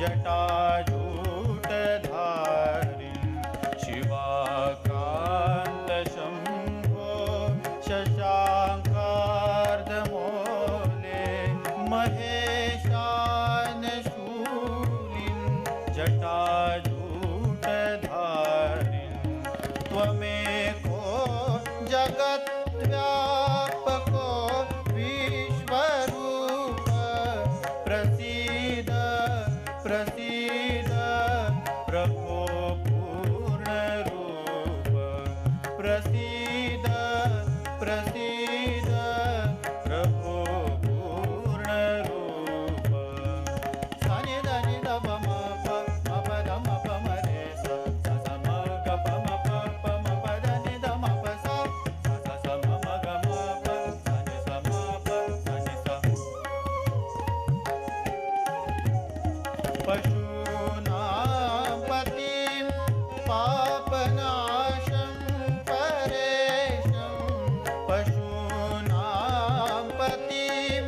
जटाजूटधारिन् शिवाकान्तशम्भो शशाङ्कार्धमौले महेशानशूलिन् जटाजूटधारिन् त्वमेको जगद्व्यापको विश्वरूप प्रसीद प्रसीद प्रभो पूर्णरूप प्रसीद प्रसीद प्रभो पूर्णरूप सनि धनि ध म प म प ध म प म रे स स म ग प म प प म प ध नि ध म प स स स म म ग म प स नि स म प स नि स पशूनां पतिं पापनाशं परेशं पशूनां पतिं